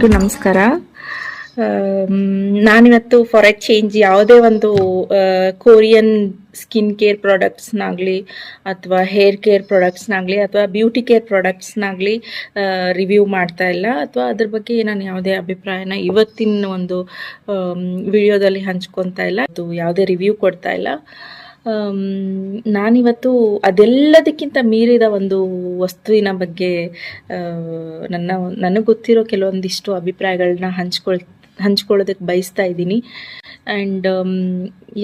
ನಮಸ್ಕಾರ. ನಾನಿವತ್ತು for A change ಯಾವುದೇ ಒಂದು ಕೊರಿಯನ್ ಸ್ಕಿನ್ ಕೇರ್ ಪ್ರಾಡಕ್ಟ್ಸ್ನಾಗಲಿ ಅಥವಾ ಹೇರ್ ಕೇರ್ ಪ್ರಾಡಕ್ಟ್ಸ್ನಾಗಲಿ ಅಥವಾ ಬ್ಯೂಟಿ ಕೇರ್ ಪ್ರಾಡಕ್ಟ್ಸ್ನಾಗಲಿ ರಿವ್ಯೂ ಮಾಡ್ತಾ ಇಲ್ಲ, ಅಥವಾ ಅದ್ರ ಬಗ್ಗೆ ನಾನು ಯಾವುದೇ ಅಭಿಪ್ರಾಯನ ಇವತ್ತಿನ ಒಂದು ವಿಡಿಯೋದಲ್ಲಿ ಹಂಚ್ಕೊತಾ ಇಲ್ಲ, ಅದು ಯಾವುದೇ ರಿವ್ಯೂ ಕೊಡ್ತಾ ಇಲ್ಲ. ಅದೆಲ್ಲದಕ್ಕಿಂತ ಮೀರಿದ ಒಂದು ವಸ್ತುವಿನ ಬಗ್ಗೆ ನನಗೆ ಗೊತ್ತಿರೋ ಕೆಲವೊಂದಿಷ್ಟು ಅಭಿಪ್ರಾಯಗಳನ್ನ ಹಂಚ್ಕೊಳ್ಳೋದಕ್ಕೆ ಬಯಸ್ತಾ ಇದ್ದೀನಿ. ಆ್ಯಂಡ್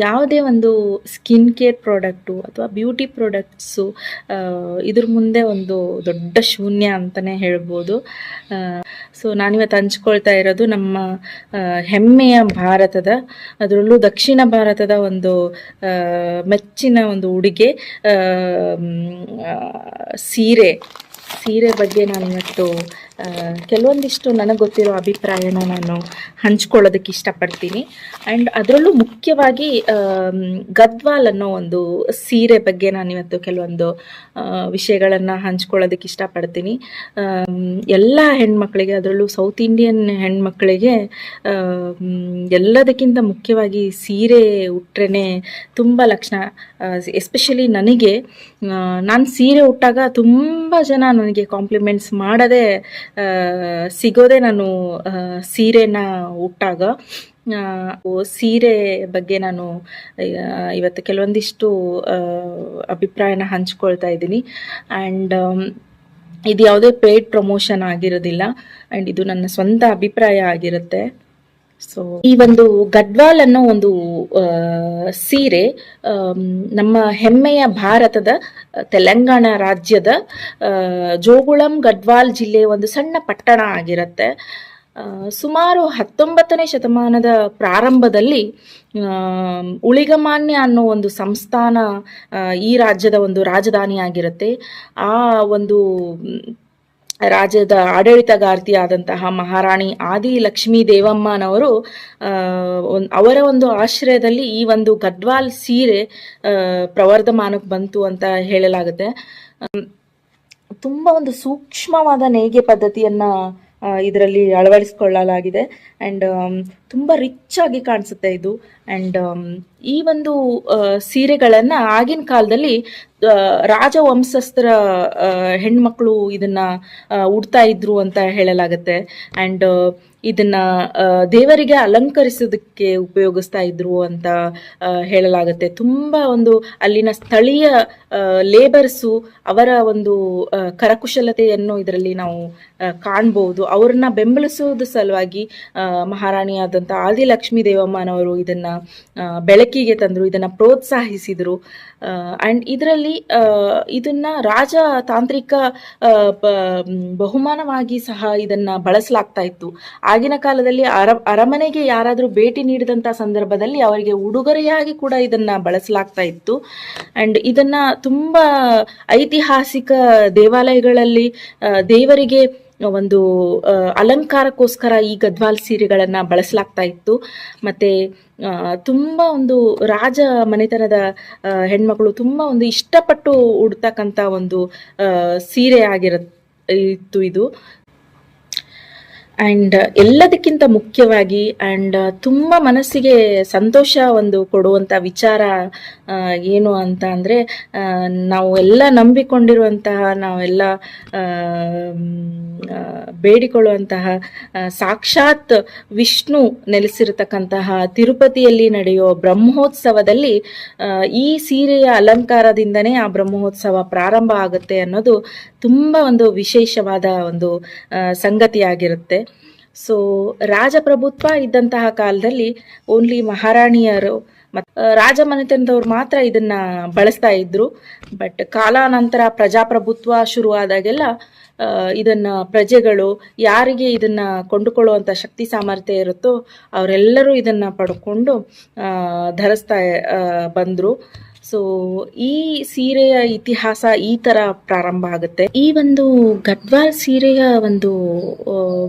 ಯಾವುದೇ ಒಂದು ಸ್ಕಿನ್ ಕೇರ್ ಪ್ರಾಡಕ್ಟು ಅಥವಾ ಬ್ಯೂಟಿ ಪ್ರಾಡಕ್ಟ್ಸು ಇದ್ರ ಮುಂದೆ ಒಂದು ದೊಡ್ಡ ಶೂನ್ಯ ಅಂತಲೇ ಹೇಳ್ಬೋದು. ಸೊ ನಾನಿವತ್ತು ಹಂಚ್ಕೊಳ್ತಾ ಇರೋದು ನಮ್ಮ ಹೆಮ್ಮೆಯ ಭಾರತದ, ಅದರಲ್ಲೂ ದಕ್ಷಿಣ ಭಾರತದ ಒಂದು ಮೆಚ್ಚಿನ ಒಂದು ಉಡುಗೆ ಸೀರೆ ಬಗ್ಗೆ ನಾನಿವತ್ತು ಕೆಲವೊಂದಿಷ್ಟು ನನಗೆ ಗೊತ್ತಿರೋ ಅಭಿಪ್ರಾಯನ ನಾನು ಹಂಚ್ಕೊಳ್ಳೋದಕ್ಕೆ ಇಷ್ಟಪಡ್ತೀನಿ. ಆ್ಯಂಡ್ ಅದರಲ್ಲೂ ಮುಖ್ಯವಾಗಿ ಗದ್ವಾಲ್ ಅನ್ನೋ ಒಂದು ಸೀರೆ ಬಗ್ಗೆ ನಾನಿವತ್ತು ಕೆಲವೊಂದು ವಿಷಯಗಳನ್ನು ಹಂಚ್ಕೊಳ್ಳೋದಕ್ಕೆ ಇಷ್ಟಪಡ್ತೀನಿ. ಎಲ್ಲ ಹೆಣ್ಮಕ್ಳಿಗೆ, ಅದರಲ್ಲೂ ಸೌತ್ ಇಂಡಿಯನ್ ಹೆಣ್ಮಕ್ಳಿಗೆ ಎಲ್ಲದಕ್ಕಿಂತ ಮುಖ್ಯವಾಗಿ ಸೀರೆ ಉಟ್ರೇ ತುಂಬ ಲಕ್ಷಣ. ಎಸ್ಪೆಷಲಿ ನನಗೆ, ನಾನು ಸೀರೆ ಉಟ್ಟಾಗ ತುಂಬ ಜನ ನನಗೆ ಕಾಂಪ್ಲಿಮೆಂಟ್ಸ್ ಮಾಡದೆ ಸಿಗೋದೆ ನಾನು ಸೀರೆನ ಉಟ್ಟಾಗ. ಸೀರೆ ಬಗ್ಗೆ ನಾನು ಇವತ್ತು ಕೆಲವೊಂದಿಷ್ಟು ಅಭಿಪ್ರಾಯನ ಹಂಚ್ಕೊಳ್ತಾ ಇದ್ದೀನಿ. ಆ್ಯಂಡ್ ಇದು ಯಾವುದೇ ಪೇಯ್ಡ್ ಪ್ರಮೋಷನ್ ಆಗಿರೋದಿಲ್ಲ, ಆ್ಯಂಡ್ ಇದು ನನ್ನ ಸ್ವಂತ ಅಭಿಪ್ರಾಯ ಆಗಿರುತ್ತೆ. ಸೊ ಈ ಒಂದು ಗಡ್ವಾಲ್ ಅನ್ನೋ ಒಂದು ಸೀರೆ ನಮ್ಮ ಹೆಮ್ಮೆಯ ಭಾರತದ ತೆಲಂಗಾಣ ರಾಜ್ಯದ ಜೋಗುಳಂ ಗಡ್ವಾಲ್ ಜಿಲ್ಲೆಯ ಒಂದು ಸಣ್ಣ ಪಟ್ಟಣ ಆಗಿರುತ್ತೆ. ಸುಮಾರು 19ನೇ ಶತಮಾನದ ಪ್ರಾರಂಭದಲ್ಲಿ ಉಳಿಗಮಾನ್ಯ ಅನ್ನೋ ಒಂದು ಸಂಸ್ಥಾನ ಈ ರಾಜ್ಯದ ಒಂದು ರಾಜಧಾನಿ ಆಗಿರುತ್ತೆ. ಆ ಒಂದು ರಾಜ್ಯದ ಆಡಳಿತಗಾರ್ತಿ ಆದಂತಹ ಮಹಾರಾಣಿ ಆದಿ ಲಕ್ಷ್ಮೀ ದೇವಮ್ಮನವರು ಅವರ ಒಂದು ಆಶ್ರಯದಲ್ಲಿ ಈ ಒಂದು ಗಡ್ವಾಲ್ ಸೀರೆ ಪ್ರವರ್ಧಮಾನಕ್ಕೆ ಬಂತು ಅಂತ ಹೇಳಲಾಗುತ್ತೆ. ತುಂಬ ಒಂದು ಸೂಕ್ಷ್ಮವಾದ ನೇಯ್ಗೆ ಪದ್ಧತಿಯನ್ನ ಇದರಲ್ಲಿ ಅಳವಡಿಸಿಕೊಳ್ಳಲಾಗಿದೆ. ಆ್ಯಂಡ್ ತುಂಬ ರಿಚ್ ಆಗಿ ಕಾಣಿಸುತ್ತೆ ಇದು. ಆ್ಯಂಡ್ ಈ ಒಂದು ಸೀರೆಗಳನ್ನು ಆಗಿನ ಕಾಲದಲ್ಲಿ ರಾಜವಂಶಸ್ಥರ ಹೆಣ್ಮಕ್ಳು ಇದನ್ನ ಉಡ್ತಾ ಇದ್ರು ಅಂತ ಹೇಳಲಾಗುತ್ತೆ. ಆ್ಯಂಡ್ ಇದನ್ನ ದೇವರಿಗೆ ಅಲಂಕರಿಸೋದಕ್ಕೆ ಉಪಯೋಗಿಸ್ತಾ ಇದ್ರು ಅಂತ ಹೇಳಲಾಗುತ್ತೆ. ತುಂಬ ಒಂದು ಅಲ್ಲಿನ ಸ್ಥಳೀಯ ಲೇಬರ್ಸು ಅವರ ಒಂದು ಕರಕುಶಲತೆಯನ್ನು ಇದರಲ್ಲಿ ನಾವು ಕಾಣ್ಬೋದು. ಅವ್ರನ್ನ ಬೆಂಬಲಿಸೋದ್ರ ಸಲುವಾಗಿ ಮಹಾರಾಣಿಯಾದಂಥ ಆದಿಲಕ್ಷ್ಮೀ ದೇವಮ್ಮನವರು ಇದನ್ನ ಬೆಳಕಿಗೆ ತಂದರು, ಇದನ್ನ ಪ್ರೋತ್ಸಾಹಿಸಿದರು. ಆ್ಯಂಡ್ ಇದರಲ್ಲಿ ಇದನ್ನ ರಾಜತಾಂತ್ರಿಕ ಬಹುಮಾನವಾಗಿ ಸಹ ಇದನ್ನ ಬಳಸಲಾಗ್ತಾ ಇತ್ತು. ಆಗಿನ ಕಾಲದಲ್ಲಿ ಅರಮನೆಗೆ ಯಾರಾದರೂ ಭೇಟಿ ನೀಡಿದಂಥ ಸಂದರ್ಭದಲ್ಲಿ ಅವರಿಗೆ ಉಡುಗೊರೆಯಾಗಿ ಕೂಡ ಇದನ್ನ ಬಳಸಲಾಗ್ತಾ ಇತ್ತು. ಆ್ಯಂಡ್ ಇದನ್ನ ತುಂಬ ಐತಿಹಾಸಿಕ ದೇವಾಲಯಗಳಲ್ಲಿ ದೇವರಿಗೆ ಒಂದು ಅಲಂಕಾರಕ್ಕೋಸ್ಕರ ಈ ಗದ್ವಾಲ್ ಸೀರೆಗಳನ್ನು ಬಳಸಲಾಗ್ತಾ ಇತ್ತು. ಮತ್ತೆ ತುಂಬ ಒಂದು ರಾಜ ಮನೆತನದ ಹೆಣ್ಮಕ್ಳು ತುಂಬ ಒಂದು ಇಷ್ಟಪಟ್ಟು ಉಡ್ತಕ್ಕಂಥ ಒಂದು ಸೀರೆ ಇತ್ತು ಇದು. ಆ್ಯಂಡ್ ಎಲ್ಲದಕ್ಕಿಂತ ಮುಖ್ಯವಾಗಿ ಆ್ಯಂಡ್ ತುಂಬ ಮನಸ್ಸಿಗೆ ಸಂತೋಷ ಒಂದು ಕೊಡುವಂಥ ವಿಚಾರ ಏನು ಅಂತ ಅಂದರೆ, ನಾವು ಎಲ್ಲ ನಂಬಿಕೊಂಡಿರುವಂತಹ, ನಾವೆಲ್ಲ ಬೇಡಿಕೊಳ್ಳುವಂತಹ ಸಾಕ್ಷಾತ್ ವಿಷ್ಣು ನೆಲೆಸಿರತಕ್ಕಂತಹ ತಿರುಪತಿಯಲ್ಲಿ ನಡೆಯೋ ಬ್ರಹ್ಮೋತ್ಸವದಲ್ಲಿ ಈ ಸೀರೆಯ ಅಲಂಕಾರದಿಂದನೇ ಆ ಬ್ರಹ್ಮೋತ್ಸವ ಪ್ರಾರಂಭ ಆಗುತ್ತೆ ಅನ್ನೋದು ತುಂಬ ಒಂದು ವಿಶೇಷವಾದ ಒಂದು ಸಂಗತಿಯಾಗಿರುತ್ತೆ. ಸೊ ರಾಜಪ್ರಭುತ್ವ ಇದ್ದಂತಹ ಕಾಲದಲ್ಲಿ ಓನ್ಲಿ ಮಹಾರಾಣಿಯರು ಮತ್ತು ರಾಜಮನೆತನದವ್ರು ಮಾತ್ರ ಇದನ್ನ ಬಳಸ್ತಾ ಇದ್ರು. ಬಟ್ ಕಾಲಾನಂತರ ಪ್ರಜಾಪ್ರಭುತ್ವ ಶುರುವಾದಾಗೆಲ್ಲ ಇದನ್ನ ಪ್ರಜೆಗಳು, ಯಾರಿಗೆ ಇದನ್ನ ಕೊಂಡುಕೊಳ್ಳುವಂಥ ಶಕ್ತಿ ಸಾಮರ್ಥ್ಯ ಇರುತ್ತೋ ಅವರೆಲ್ಲರೂ ಇದನ್ನ ಪಡ್ಕೊಂಡು ಧರಿಸ್ತಾ ಬಂದರು. ಸೊ ಈ ಸೀರೆಯ ಇತಿಹಾಸ ಈ ಥರ ಪ್ರಾರಂಭ ಆಗುತ್ತೆ. ಈ ಒಂದು ಗಡ್ವಾಲ್ ಸೀರೆಯ ಒಂದು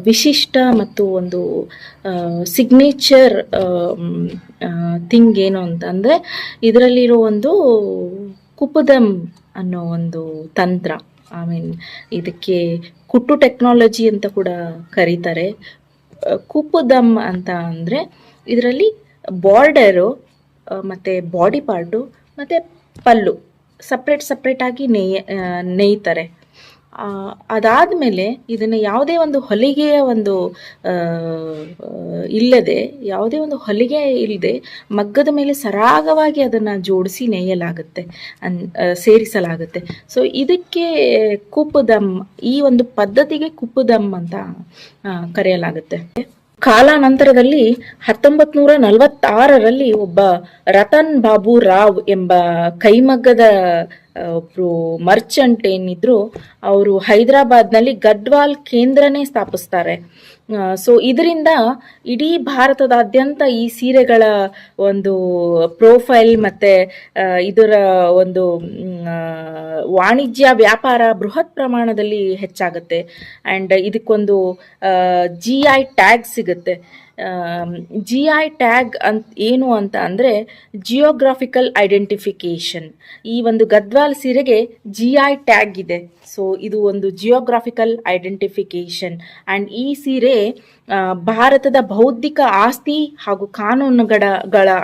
ವಿಶಿಷ್ಟ ಮತ್ತು ಒಂದು ಸಿಗ್ನೇಚರ್ ಥಿಂಗ್ ಏನು ಅಂತಂದರೆ, ಇದರಲ್ಲಿರೋ ಒಂದು ಕುಪುದಮ್ ಅನ್ನೋ ಒಂದು ತಂತ್ರ. ಇದಕ್ಕೆ ಕುಟ್ಟು ಟೆಕ್ನಾಲಜಿ ಅಂತ ಕೂಡ ಕರೀತಾರೆ. ಕುಪ್ಪುದಮ್ ಅಂತ ಅಂದರೆ ಇದರಲ್ಲಿ ಬಾರ್ಡರು ಮತ್ತು ಬಾಡಿ ಪಾರ್ಟು ಮತ್ತು ಪಲ್ಲು ಸಪ್ರೇಟಾಗಿ ನೇಯ್ತಾರೆ. ಅದಾದಮೇಲೆ ಇದನ್ನು ಯಾವುದೇ ಒಂದು ಹೊಲಿಗೆಯ ಒಂದು ಯಾವುದೇ ಒಂದು ಹೊಲಿಗೆ ಇಲ್ಲದೆ ಮಗ್ಗದ ಮೇಲೆ ಸರಾಗವಾಗಿ ಅದನ್ನು ಜೋಡಿಸಿ ನೇಯಲಾಗುತ್ತೆ, ಸೇರಿಸಲಾಗುತ್ತೆ. ಸೊ ಇದಕ್ಕೆ ಕುಪ್ಪುದಮ್, ಈ ಒಂದು ಪದ್ಧತಿಗೆ ಕುಪ್ಪುದಮ್ ಅಂತ ಕರೆಯಲಾಗುತ್ತೆ. ಕಾಲಾನಂತರದಲ್ಲಿ 1946ರಲ್ಲಿ ಒಬ್ಬ ರತನ್ ಬಾಬು ರಾವ್ ಎಂಬ ಕೈಮಗ್ಗದ ಒಬ್ರು ಮರ್ಚೆಂಟ್ ಏನಿದ್ರು, ಅವರು ಹೈದರಾಬಾದ್ನಲ್ಲಿ ಗಡ್ವಾಲ್ ಕೇಂದ್ರನೇ ಸ್ಥಾಪಿಸ್ತಾರೆ. ಸೊ ಇದರಿಂದ ಇಡೀ ಭಾರತದಾದ್ಯಂತ ಈ ಸೀರೆಗಳ ಒಂದು ಪ್ರೊಫೈಲ್ ಮತ್ತು ಇದರ ಒಂದು ವಾಣಿಜ್ಯ ವ್ಯಾಪಾರ ಬೃಹತ್ ಪ್ರಮಾಣದಲ್ಲಿ ಹೆಚ್ಚಾಗುತ್ತೆ. ಆ್ಯಂಡ್ ಇದಕ್ಕೊಂದು GI ಟ್ಯಾಗ್ ಸಿಗುತ್ತೆ. GI ಟ್ಯಾಗ್ ಏನು ಅಂತ ಅಂದರೆ ಜಿಯೋಗ್ರಾಫಿಕಲ್ ಐಡೆಂಟಿಫಿಕೇಶನ್. ಈ ಒಂದು ಗದ್ವಾಲ್ ಸೀರೆಗೆ GI ಟ್ಯಾಗ್ ಇದೆ. ಸೊ ಇದು ಒಂದು ಜಿಯೋಗ್ರಾಫಿಕಲ್ ಐಡೆಂಟಿಫಿಕೇಶನ್. ಆ್ಯಂಡ್ ಈ ಸೀರೆ ಭಾರತದ ಬೌದ್ಧಿಕ ಆಸ್ತಿ ಹಾಗೂ ಕಾನೂನುಗಳ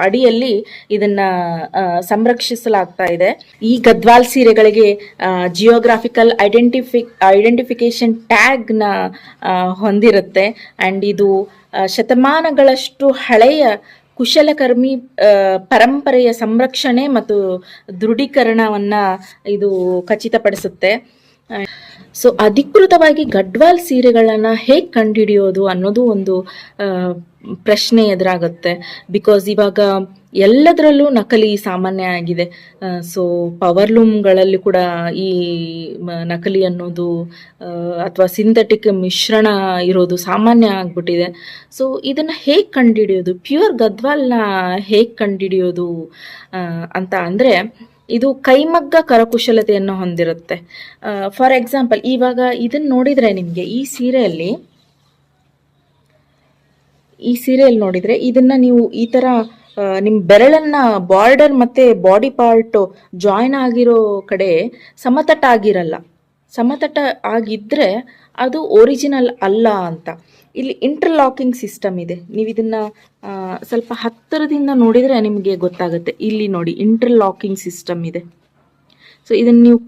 ಅಡಿಯಲ್ಲಿ ಇದನ್ನು ಸಂರಕ್ಷಿಸಲಾಗ್ತಾ ಇದೆ. ಈ ಗದ್ವಾಲ್ ಸೀರೆಗಳಿಗೆ ಜಿಯೋಗ್ರಾಫಿಕಲ್ ಐಡೆಂಟಿಫಿಕೇಶನ್ ಟ್ಯಾಗ್ನ ಹೊಂದಿರುತ್ತೆ. ಆ್ಯಂಡ್ ಇದು ಶತಮಾನಗಳಷ್ಟು ಹಳೆಯ ಕುಶಲಕರ್ಮಿ ಪರಂಪರೆಯ ಸಂರಕ್ಷಣೆ ಮತ್ತು ದೃಢೀಕರಣವನ್ನು ಇದು ಖಚಿತಪಡಿಸುತ್ತೆ. ಸೊ ಅಧಿಕೃತವಾಗಿ ಗಡ್ವಾಲ್ ಸೀರೆಗಳನ್ನು ಹೇಗೆ ಕಂಡುಹಿಡಿಯೋದು ಅನ್ನೋದು ಒಂದು ಪ್ರಶ್ನೆ ಎದುರಾಗುತ್ತೆ. ಬಿಕಾಸ್ ಇವಾಗ ಎಲ್ಲದರಲ್ಲೂ ನಕಲಿ ಸಾಮಾನ್ಯ ಆಗಿದೆ. ಸೊ ಪವರ್ಲೂಮ್ಗಳಲ್ಲಿ ಕೂಡ ಈ ನಕಲಿ ಅನ್ನೋದು ಅಥವಾ ಸಿಂಥೆಟಿಕ್ ಮಿಶ್ರಣ ಇರೋದು ಸಾಮಾನ್ಯ ಆಗ್ಬಿಟ್ಟಿದೆ. ಸೊ ಇದನ್ನು ಹೇಗೆ ಕಂಡುಹಿಡಿಯೋದು, ಪ್ಯೂರ್ ಗದ್ವಾಲ್ನ ಹೇಗೆ ಕಂಡುಹಿಡಿಯೋದು ಅಂತ ಅಂದರೆ, ಇದು ಕೈಮಗ್ಗ ಕರಕುಶಲತೆಯನ್ನು ಹೊಂದಿರುತ್ತೆ. ಫಾರ್ ಎಕ್ಸಾಂಪಲ್, ಇವಾಗ ಇದನ್ನು ನೋಡಿದರೆ ನಿಮಗೆ ಈ ಸೀರೆಯಲ್ಲಿ ನೋಡಿದರೆ ಇದನ್ನು ನೀವು ಈ ಥರ ನಿಮ್ಮ ಬೆರಳನ್ನ ಬಾರ್ಡರ್ ಮತ್ತು ಬಾಡಿ ಪಾರ್ಟ್ ಜಾಯಿನ್ ಆಗಿರೋ ಕಡೆ ಸಮತಟ್ಟಾಗಿರಲ್ಲ. ಸಮತಟ್ಟ ಆಗಿದ್ದರೆ ಅದು ಒರಿಜಿನಲ್ ಅಲ್ಲ ಅಂತ. ಇಲ್ಲಿ ಇಂಟರ್ಲಾಕಿಂಗ್ ಸಿಸ್ಟಮ್ ಇದೆ. ನೀವು ಇದನ್ನು ಸ್ವಲ್ಪ ಹತ್ತಿರದಿಂದ ನೋಡಿದರೆ ನಿಮಗೆ ಗೊತ್ತಾಗುತ್ತೆ. ಇಲ್ಲಿ ನೋಡಿ, ಇಂಟರ್ಲಾಕಿಂಗ್ ಸಿಸ್ಟಮ್ ಇದೆ. ಸೊ ಇದನ್ನು ನೀವು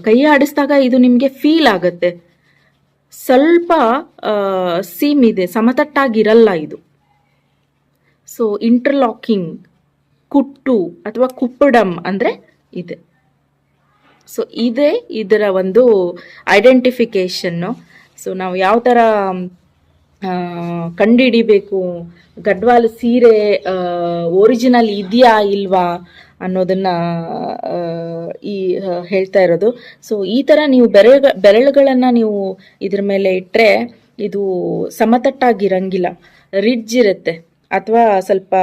ಕೈ ಆಡಿಸಿದಾಗ ಇದು ನಿಮಗೆ ಫೀಲ್ ಆಗುತ್ತೆ. ಸ್ವಲ್ಪ ಸೀಮ್ ಇದೆ, ಸಮತಟ್ಟಾಗಿರಲ್ಲ ಇದು. ಸೊ ಇಂಟರ್ಲಾಕಿಂಗ್, ಕುಟ್ಟು ಅಥವಾ ಕುಪ್ಪುಡಮ್ ಅಂದರೆ ಇದೆ. ಸೊ ಇದೇ ಇದರ ಒಂದು ಐಡೆಂಟಿಫಿಕೇಷನ್ನು. ಸೊ ನಾವು ಯಾವ ಥರ ಕಂಡುಹಿಡಿಬೇಕು, ಗಡ್ವಾಲ್ ಸೀರೆ ಒರಿಜಿನಲ್ ಇದೆಯಾ ಇಲ್ವಾ ಅನ್ನೋದನ್ನು ಹೇಳ್ತಾ ಇರೋದು. ಸೊ ಈ ಥರ ನೀವು ಬೆರಳುಗಳನ್ನು ನೀವು ಇದ್ರ ಮೇಲೆ ಇಟ್ಟರೆ ಇದು ಸಮತಟ್ಟಾಗಿರಂಗಿಲ್ಲ, ರಿಡ್ಜ್ ಇರುತ್ತೆ ಅಥವಾ ಸ್ವಲ್ಪ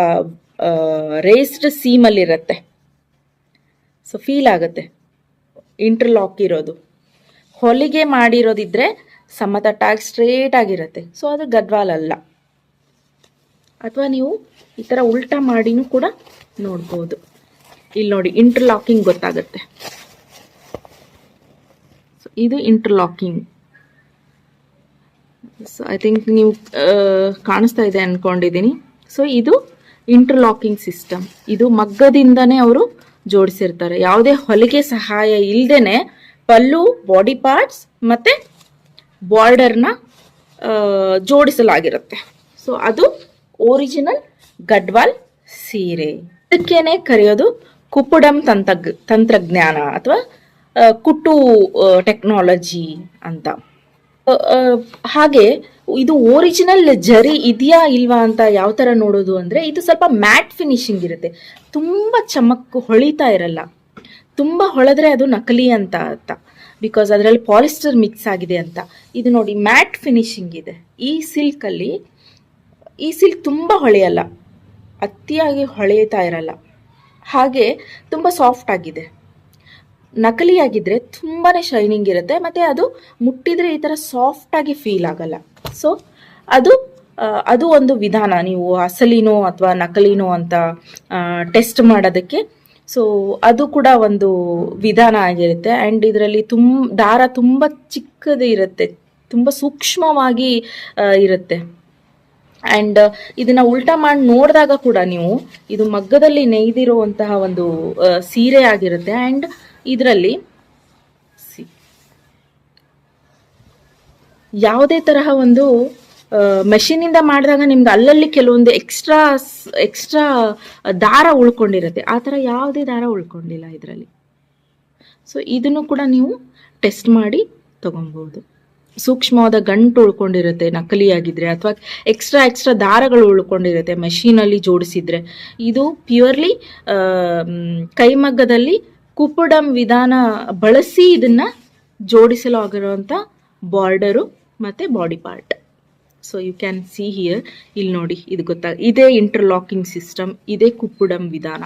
ರೇಸ್ಡ್ ಸೀಮಲ್ಲಿರುತ್ತೆ. ಸೊ ಫೀಲ್ ಆಗುತ್ತೆ ಇಂಟರ್ಲಾಕ್ ಇರೋದು. ಹೊಲಿಗೆ ಮಾಡಿರೋದಿದ್ರೆ ಸಮತಟ್ಟಾಗಿ ಸ್ಟ್ರೇಟ್ ಆಗಿರುತ್ತೆ. ಸೊ ಅದು ಗದ್ವಾಲ್ ಅಲ್ಲ. ಅಥವಾ ನೀವು ಈ ಥರ ಉಲ್ಟಾ ಮಾಡಿನೂ ಕೂಡ ನೋಡ್ಬೋದು. ಇಲ್ಲಿ ನೋಡಿ, ಇಂಟರ್ಲಾಕಿಂಗ್ ಗೊತ್ತಾಗುತ್ತೆ. ಸೊ ಇದು ಇಂಟರ್ಲಾಕಿಂಗ್. ಸೊ ಐ ಥಿಂಕ್ ನೀವು ಕಾಣಿಸ್ತಾ ಇದೆ ಅಂದ್ಕೊಂಡಿದ್ದೀನಿ. ಸೊ ಇದು ಇಂಟರ್ಲಾಕಿಂಗ್ ಸಿಸ್ಟಮ್. ಇದು ಮಗ್ಗದಿಂದನೇ ಅವರು ಜೋಡಿಸಿರ್ತಾರೆ. ಯಾವುದೇ ಹೊಲಿಗೆ ಸಹಾಯ ಇಲ್ಲದೇನೆ ಪಲ್ಲು, ಬಾಡಿ ಪಾರ್ಟ್ಸ್ ಮತ್ತು ಬಾರ್ಡರ್ನ ಜೋಡಿಸಲಾಗಿರುತ್ತೆ. ಸೊ ಅದು ಒರಿಜಿನಲ್ ಗಡ್ವಾಲ್ ಸೀರೆ. ಇದಕ್ಕೇನೆ ಕರೆಯೋದು ಕುಪ್ಪುಡಮ್ ತಂತ್ರಜ್ಞಾನ ಅಥವಾ ಕುಟ್ಟು ಟೆಕ್ನಾಲಜಿ ಅಂತ. ಹಾಗೆ ಇದು ಒರಿಜಿನಲ್ ಜರಿ ಇದೆಯಾ ಇಲ್ವಾ ಅಂತ ಯಾವ ಥರ ನೋಡೋದು ಅಂದರೆ, ಇದು ಸ್ವಲ್ಪ ಮ್ಯಾಟ್ ಫಿನಿಶಿಂಗ್ ಇರುತ್ತೆ. ತುಂಬ ಚಮಕ್ಕು ಹೊಳಿತಾ ಇರಲ್ಲ. ತುಂಬ ಹೊಳೆದ್ರೆ ಅದು ನಕಲಿ ಅಂತ ಅರ್ಥ. ಬಿಕಾಸ್ ಅದರಲ್ಲಿ ಪಾಲಿಸ್ಟರ್ ಮಿಕ್ಸ್ ಆಗಿದೆ ಅಂತ. ಇದು ನೋಡಿ, ಮ್ಯಾಟ್ ಫಿನಿಶಿಂಗ್ ಇದೆ. ಈ ಸಿಲ್ಕ್ ತುಂಬ ಹೊಳೆಯಲ್ಲ, ಅತಿಯಾಗಿ ಹೊಳೆಯುತ್ತಾ ಇರಲ್ಲ. ಹಾಗೆ ತುಂಬ ಸಾಫ್ಟ್ ಆಗಿದೆ. ನಕಲಿಯಾಗಿದ್ದರೆ ತುಂಬಾ ಶೈನಿಂಗ್ ಇರುತ್ತೆ ಮತ್ತು ಅದು ಮುಟ್ಟಿದರೆ ಈ ಥರ ಸಾಫ್ಟಾಗಿ ಫೀಲ್ ಆಗಲ್ಲ. ಸೊ ಅದು ಒಂದು ವಿಧಾನ, ನೀವು ಅಸಲಿನೋ ಅಥವಾ ನಕಲಿನೋ ಅಂತ ಟೆಸ್ಟ್ ಮಾಡೋದಕ್ಕೆ. ಸೊ ಅದು ಕೂಡ ಒಂದು ವಿಧಾನ ಆಗಿರುತ್ತೆ. ಆ್ಯಂಡ್ ಇದರಲ್ಲಿ ದಾರ ತುಂಬ ಚಿಕ್ಕದು ಇರುತ್ತೆ, ತುಂಬ ಸೂಕ್ಷ್ಮವಾಗಿ ಇರುತ್ತೆ. ಆ್ಯಂಡ್ ಇದನ್ನ ಉಲ್ಟಾ ಮಾಡಿ ನೋಡಿದಾಗ ಕೂಡ ನೀವು ಇದು ಮಗ್ಗದಲ್ಲಿ ನೇಯ್ದಿರುವಂತಹ ಒಂದು ಸೀರೆ ಆಗಿರುತ್ತೆ. ಆ್ಯಂಡ್ ಇದರಲ್ಲಿ ಯಾವುದೇ ತರಹ ಒಂದು ಮೆಷಿನಿಂದ ಮಾಡಿದಾಗ ನಿಮ್ಗೆ ಅಲ್ಲಲ್ಲಿ ಕೆಲವೊಂದು ಎಕ್ಸ್ಟ್ರಾ ದಾರ ಉಳ್ಕೊಂಡಿರುತ್ತೆ. ಆ ಥರ ಯಾವುದೇ ದಾರ ಉಳ್ಕೊಂಡಿಲ್ಲ ಇದರಲ್ಲಿ. ಸೊ ಇದನ್ನು ಕೂಡ ನೀವು ಟೆಸ್ಟ್ ಮಾಡಿ ತಗೊಬೋದು. ಸೂಕ್ಷ್ಮವಾದ ಗಂಟು ಉಳ್ಕೊಂಡಿರುತ್ತೆ ನಕಲಿಯಾಗಿದ್ರೆ, ಅಥವಾ ಎಕ್ಸ್ಟ್ರಾ ದಾರಗಳು ಉಳ್ಕೊಂಡಿರುತ್ತೆ ಮೆಷಿನಲ್ಲಿ ಜೋಡಿಸಿದ್ರೆ. ಇದು ಪ್ಯೂರ್ಲಿ ಕೈಮಗ್ಗದಲ್ಲಿ ಕುಪ್ಪುಡಂ ವಿಧಾನ ಬಳಸಿ ಇದನ್ನ ಜೋಡಿಸಲು ಆಗಿರುವಂಥ ಬಾರ್ಡರು ಮತ್ತು body part. So you can see here, ಇಲ್ಲಿ ನೋಡಿ, ಇದು ಇದೇ ಇಂಟರ್ಲಾಕಿಂಗ್ ಸಿಸ್ಟಮ್, ಇದೇ ಕುಪ್ಪುಡಂ ವಿಧಾನ.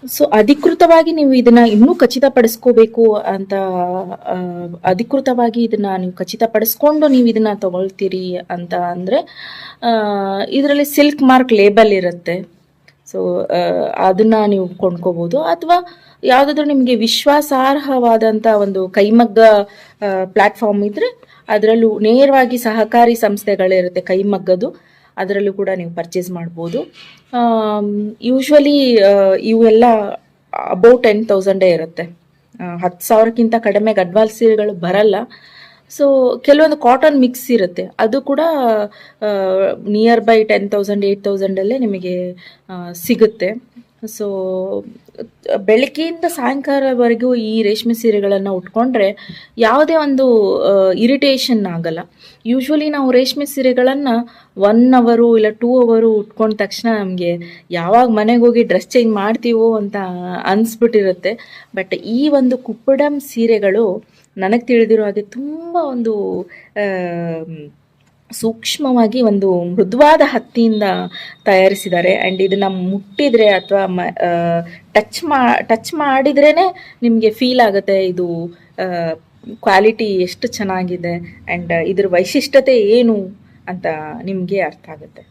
ಸೊ ಅಧಿಕೃತವಾಗಿ ನೀವು ಇದನ್ನ ಇನ್ನೂ ಖಚಿತಪಡಿಸ್ಕೋಬೇಕು ಅಂತ, ಅಧಿಕೃತವಾಗಿ ಇದನ್ನ ನೀವು ಖಚಿತಪಡಿಸ್ಕೊಂಡು ನೀವು ಇದನ್ನ ತಗೊಳ್ತೀರಿ ಅಂತ ಅಂದರೆ ಇದರಲ್ಲಿ ಸಿಲ್ಕ್ ಮಾರ್ಕ್ ಲೇಬಲ್ ಇರುತ್ತೆ. ಸೊ ಅದನ್ನ ನೀವು ಕೊಂಡ್ಕೋಬೋದು. ಅಥವಾ ಯಾವುದಾದ್ರೂ ನಿಮಗೆ ವಿಶ್ವಾಸಾರ್ಹವಾದಂಥ ಒಂದು ಕೈಮಗ್ಗ ಪ್ಲ್ಯಾಟ್ಫಾರ್ಮ್ ಇದ್ದರೆ ಅದರಲ್ಲೂ ನೇರವಾಗಿ ಸಹಕಾರಿ ಸಂಸ್ಥೆಗಳಿರುತ್ತೆ ಕೈಮಗ್ಗದು, ಅದರಲ್ಲೂ ಕೂಡ ನೀವು ಪರ್ಚೇಸ್ ಮಾಡ್ಬೋದು. ಯೂಶ್ವಲಿ ಇವೆಲ್ಲ ಅಬೌಟ್ 10,000 ಇರುತ್ತೆ. 10,000ಕ್ಕಿಂತ ಕಡಿಮೆ ಗಡ್ವಾಲ್ ಸೀರೆಗಳು ಬರಲ್ಲ. ಸೊ ಕೆಲವೊಂದು ಕಾಟನ್ ಮಿಕ್ಸ್ ಇರುತ್ತೆ, ಅದು ಕೂಡ ನಿಯರ್ ಬೈ 10,000 8,000 ನಿಮಗೆ ಸಿಗುತ್ತೆ. ಸೊ ಬೆಳಗ್ಗೆಯಿಂದ ಸಾಯಂಕಾಲವರೆಗೂ ಈ ರೇಷ್ಮೆ ಸೀರೆಗಳನ್ನು ಉಟ್ಕೊಂಡ್ರೆ ಯಾವುದೇ ಒಂದು ಇರಿಟೇಷನ್ ಆಗಲ್ಲ. ಯೂಶ್ವಲಿ ನಾವು ರೇಷ್ಮೆ ಸೀರೆಗಳನ್ನು 1 ಅವರು ಇಲ್ಲ 2 ಅವರು ಉಟ್ಕೊಂಡ ತಕ್ಷಣ ನಮಗೆ ಯಾವಾಗ ಮನೆಗೆ ಹೋಗಿ ಡ್ರೆಸ್ ಚೇಂಜ್ ಮಾಡ್ತೀವೋ ಅಂತ ಅನಿಸ್ಬಿಟ್ಟಿರುತ್ತೆ. ಬಟ್ ಈ ಒಂದು ಕುಪ್ಪುಡಂ ಸೀರೆಗಳು ನನಗೆ ತಿಳಿದಿರೋ ಹಾಗೆ ತುಂಬ ಒಂದು ಸೂಕ್ಷ್ಮವಾಗಿ ಒಂದು ಮೃದುವಾದ ಹತ್ತಿಯಿಂದ ತಯಾರಿಸಿದ್ದಾರೆ. ಆ್ಯಂಡ್ ಇದನ್ನ ಮುಟ್ಟಿದ್ರೆ ಅಥವಾ ಟಚ್ ಮಾಡಿದ್ರೇ ನಿಮಗೆ ಫೀಲ್ ಆಗುತ್ತೆ ಇದು ಕ್ವಾಲಿಟಿ ಎಷ್ಟು ಚೆನ್ನಾಗಿದೆ ಆ್ಯಂಡ್ ಇದ್ರ ವೈಶಿಷ್ಟ್ಯತೆ ಏನು ಅಂತ ನಿಮಗೆ ಅರ್ಥ ಆಗುತ್ತೆ.